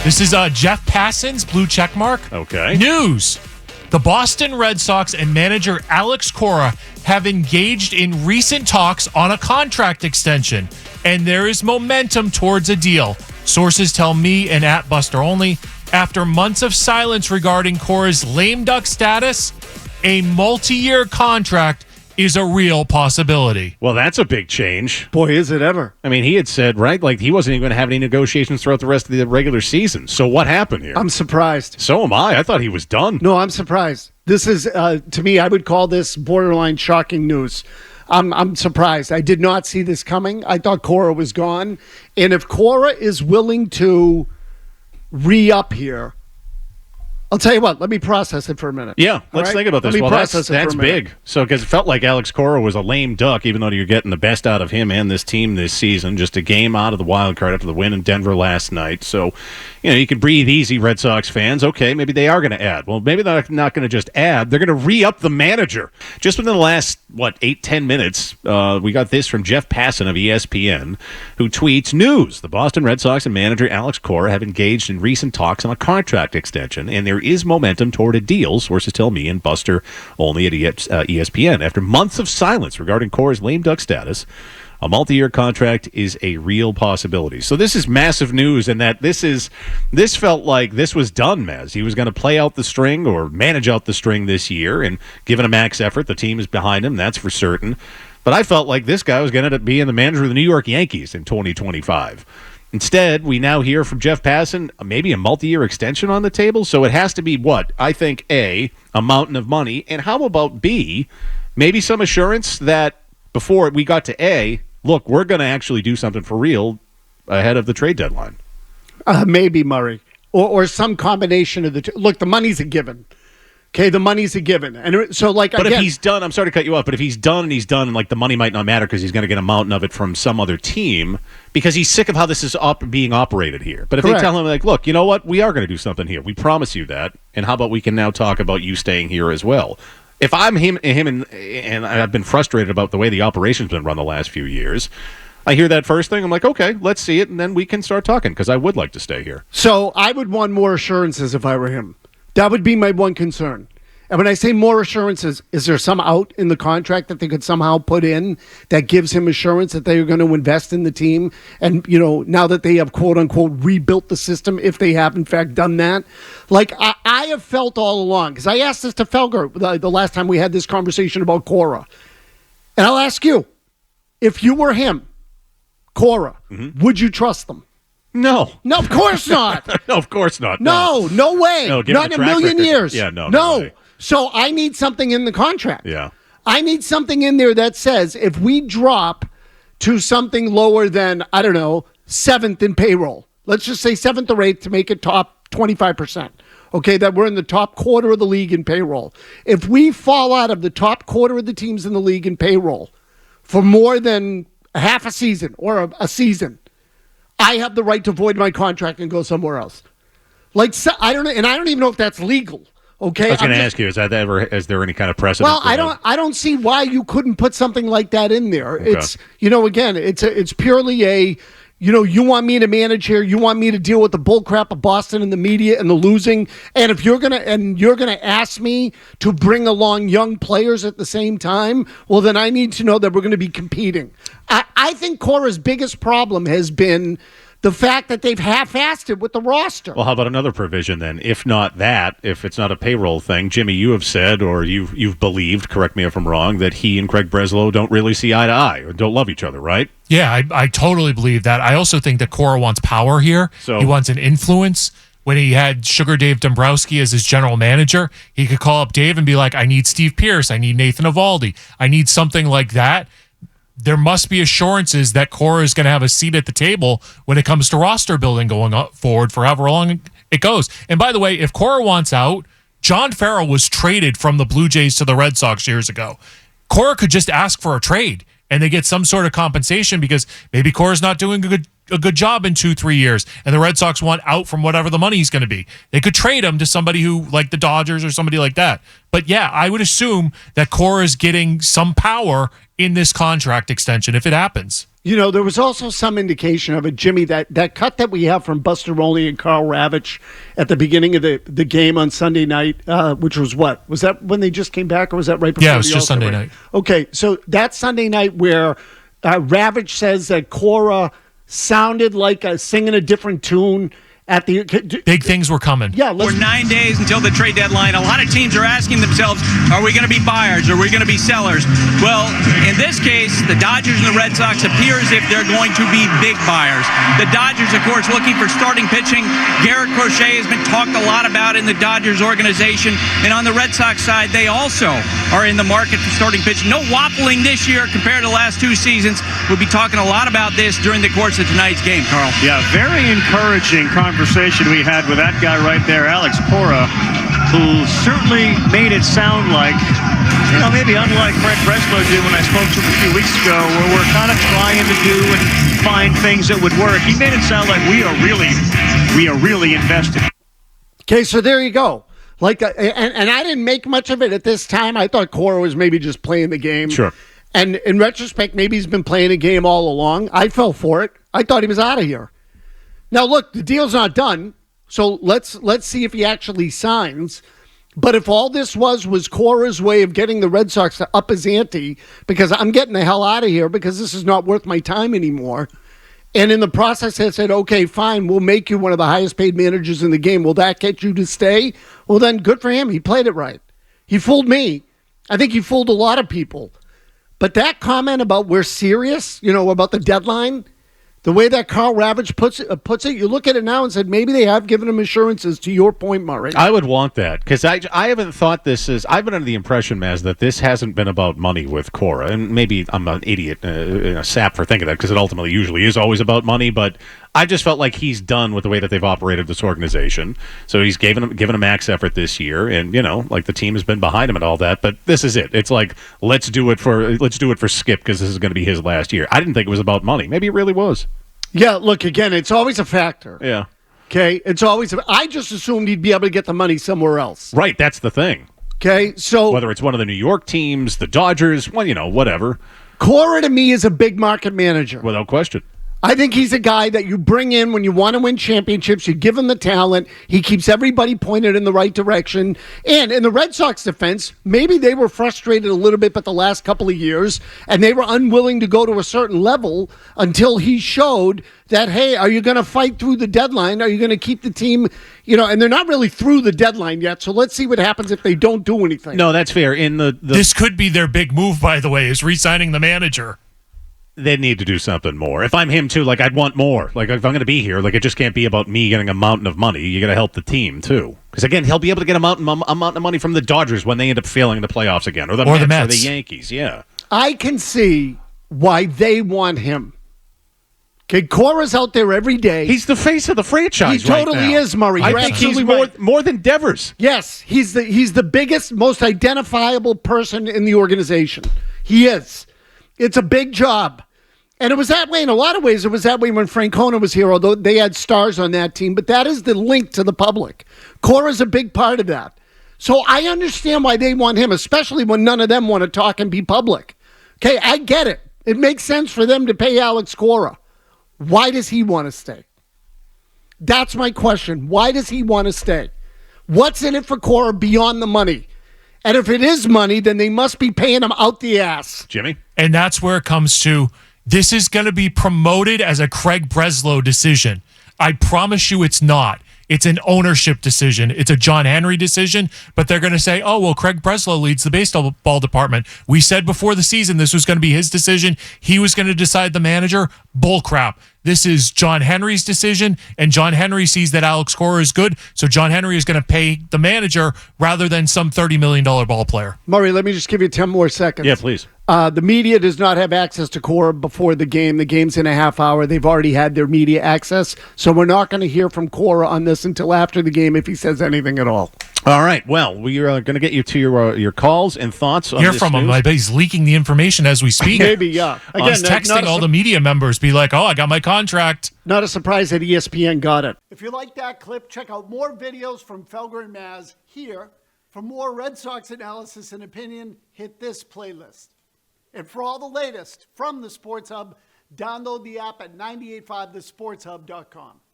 This is Jeff Passan's blue check mark. Okay. News. The Boston Red Sox and manager Alex Cora have engaged in recent talks on a contract extension, and there is momentum towards a deal. Sources tell me and at Buster Only, after months of silence regarding Cora's lame duck status, a multi-year contract is a real possibility. Well, that's a big change. Boy, is it ever. I mean, he had said, right, like he wasn't even going to have any negotiations throughout the rest of the regular season. So what happened here? I'm surprised. So am I. I thought he was done. No, I'm surprised. This is, to me, I would call this borderline shocking news. I'm surprised. I did not see this coming. I thought Cora was gone. And if Cora is willing to re-up here, I'll tell you what, let me process it for a minute. Yeah, let's think about this. Let me well, process that's big. So, because it felt like Alex Cora was a lame duck, even though you're getting the best out of him and this team this season. Just a game out of the wild card after the win in Denver last night. So, you can breathe easy, Red Sox fans. Okay, maybe they are going to add. Well, maybe they're not going to just add. They're going to re-up the manager. Just within the last, 8-10 minutes, we got this from Jeff Passan of ESPN, who tweets, news, the Boston Red Sox and manager Alex Cora have engaged in recent talks on a contract extension, and there is momentum toward a deal, sources tell me and Buster Only at ESPN. After months of silence regarding Cora's lame duck status, a multi-year contract is a real possibility. So this is massive news, and that this felt like this was done, Mazz. He was going to play out the string or manage out the string this year, and given a max effort, the team is behind him, that's for certain. But I felt like this guy was going to end up being the manager of the New York Yankees in 2025. Instead, we now hear from Jeff Passan maybe a multi-year extension on the table. So it has to be what? I think A, a mountain of money. And how about B, maybe some assurance that before we got to A, look, we're going to actually do something for real ahead of the trade deadline. Maybe, Murray. Or some combination of the two. Look, the money's a given. Okay, the money's a given. And so, but if he's done, I'm sorry to cut you off, but if he's done, and the money might not matter because he's going to get a mountain of it from some other team because he's sick of how this is being operated here. But if Correct. they tell him, look, you know what? We are going to do something here. We promise you that. And how about we can now talk about you staying here as well? If I'm him and I've been frustrated about the way the operation's been run the last few years, I hear that first thing, I'm like, okay, let's see it, and then we can start talking because I would like to stay here. So I would want more assurances if I were him. That would be my one concern. And when I say more assurances, is there some out in the contract that they could somehow put in that gives him assurance that they are going to invest in the team? And, now that they have, quote unquote, rebuilt the system, if they have, in fact, done that. Like, I have felt all along, because I asked this to Felger the last time we had this conversation about Cora. And I'll ask you, if you were him, Cora, would you trust them? No. No, of course not. No, of course not. No way. No, not in a million years. Yeah, no. No. So I need something in the contract. Yeah. I need something in there that says if we drop to something lower than, 7th in payroll, let's just say 7th or 8th to make it top 25%. Okay, that we're in the top quarter of the league in payroll. If we fall out of the top quarter of the teams in the league in payroll for more than half a season or a season, I have the right to void my contract and go somewhere else. I don't know, and I don't even know if that's legal. Okay, I was going to ask you: is there any kind of precedent? Well, I don't see why you couldn't put something like that in there. Okay. It's again, it's purely a you want me to manage here, you want me to deal with the bullcrap of Boston and the media and the losing, and if you're gonna ask me to bring along young players at the same time, well then I need to know that we're going to be competing. I think Cora's biggest problem has been the fact that they've half-assed it with the roster. Well, how about another provision then? If not that, if it's not a payroll thing, Jimmy, you have said, or you've believed, correct me if I'm wrong, that he and Craig Breslow don't really see eye to eye or don't love each other, right? Yeah, I totally believe that. I also think that Cora wants power here. So, he wants an influence. When he had Sugar Dave Dombrowski as his general manager, he could call up Dave and be like, I need Steve Pierce, I need Nathan Eovaldi, I need something like that. There must be assurances that Cora is going to have a seat at the table when it comes to roster building going forward for however long it goes. And by the way, if Cora wants out, John Farrell was traded from the Blue Jays to the Red Sox years ago. Cora could just ask for a trade and they get some sort of compensation because maybe Cora's not doing a good job in 2-3 years and the Red Sox want out from whatever the money is going to be. They could trade him to somebody who, like the Dodgers or somebody like that. But yeah, I would assume that Cora is getting some power in this contract extension if it happens. You know, there was also some indication of it, Jimmy, that cut that we have from Buster Olney and Carl Ravitch at the beginning of the game on Sunday night, which was what? Was that when they just came back, or was that right before? Yeah, it was just Sunday night. Okay, so that Sunday night where Ravitch says that Cora sounded like singing a different tune at the big things were coming. Yeah, we're 9 days until the trade deadline. A lot of teams are asking themselves, are we going to be buyers? Are we going to be sellers? Well, in this case, the Dodgers and the Red Sox appear as if they're going to be big buyers. The Dodgers, of course, looking for starting pitching. Garrett Crochet has been talked a lot about in the Dodgers organization. And on the Red Sox side, they also are in the market for starting pitching. No waffling this year compared to the last 2 seasons. We'll be talking a lot about this during the course of tonight's game, Carl. Yeah, very encouraging conversation we had with that guy right there, Alex Cora, who certainly made it sound like, you know, maybe unlike Craig Breslow did when I spoke to him a few weeks ago, where we're kind of trying to do and find things that would work. He made it sound like we are really invested. Okay, so there you go. Like, and I didn't make much of it at this time. I thought Cora was maybe just playing the game. Sure. And in retrospect, maybe he's been playing a game all along. I fell for it. I thought he was out of here. Now, look, the deal's not done, so let's see if he actually signs. But if all this was Cora's way of getting the Red Sox to up his ante, because I'm getting the hell out of here because this is not worth my time anymore, and in the process they said, okay, fine, we'll make you one of the highest paid managers in the game. Will that get you to stay? Well, then good for him. He played it right. He fooled me. I think he fooled a lot of people. But that comment about we're serious, you know, about the deadline, the way that Carl Ravitch puts it, you look at it now and said maybe they have given him assurances, to your point, Murray. I would want that, because I haven't thought this is – I've been under the impression, Mazz, that this hasn't been about money with Cora. And maybe I'm an idiot, a sap for thinking that, because it ultimately usually is always about money. But I just felt like he's done with the way that they've operated this organization. So he's given a max effort this year. And, you know, like the team has been behind him and all that. But this is it. It's like, let's do it for Skip, because this is going to be his last year. I didn't think it was about money. Maybe it really was. Yeah, look, again, it's always a factor. Yeah. Okay, it's always I just assumed he'd be able to get the money somewhere else. Right, that's the thing. Okay, so whether it's one of the New York teams, the Dodgers, well, you know, whatever. Cora to me is a big market manager. Without question. I think he's a guy that you bring in when you want to win championships. You give him the talent. He keeps everybody pointed in the right direction. And in the Red Sox defense, maybe they were frustrated a little bit the last couple of years, and they were unwilling to go to a certain level until he showed that, hey, are you going to fight through the deadline? Are you going to keep the team, you know, and they're not really through the deadline yet, so let's see what happens if they don't do anything. No, that's fair. This could be their big move, by the way, is re-signing the manager. They need to do something more. If I'm him too, like, I'd want more. Like, if I'm going to be here, like, it just can't be about me getting a mountain of money. You got to help the team too, because again, he'll be able to get a mountain of money from the Dodgers when they end up failing in the playoffs again, or the Mets. Or the Yankees. Yeah, I can see why they want him. Okay, Cora's out there every day. He's the face of the franchise. He totally is, Murray. I think he's more than Devers. Yes, he's the biggest, most identifiable person in the organization. He is. It's a big job. And it was that way in a lot of ways. It was that way when Francona was here, although they had stars on that team. But that is the link to the public. Cora's a big part of that. So I understand why they want him, especially when none of them want to talk and be public. Okay, I get it. It makes sense for them to pay Alex Cora. Why does he want to stay? That's my question. Why does he want to stay? What's in it for Cora beyond the money? And if it is money, then they must be paying him out the ass. Jimmy? And that's where it comes to, this is going to be promoted as a Craig Breslow decision. I promise you it's not. It's an ownership decision. It's a John Henry decision, but they're going to say, oh, well, Craig Breslow leads the baseball department. We said before the season this was going to be his decision. He was going to decide the manager. Bull crap. This is John Henry's decision, and John Henry sees that Alex Cora is good, so John Henry is going to pay the manager rather than some $30 million ball player. Murray, let me just give you 10 more seconds. Yeah, please. The media does not have access to Cora before the game. The game's in a half hour. They've already had their media access, so we're not going to hear from Cora on this until after the game if he says anything at all. All right. Well, we are going to get you to your calls and thoughts on hear this from news. him. I bet he's leaking the information as we speak. Maybe, yeah. Again, he's texting all the media members, be like, oh, I got my contract. Not a surprise that ESPN got it. If you like that clip, check out more videos from Felger and Mazz here. For more Red Sox analysis and opinion, hit this playlist. And for all the latest from the Sports Hub, Download the app at 985thesportshub.com.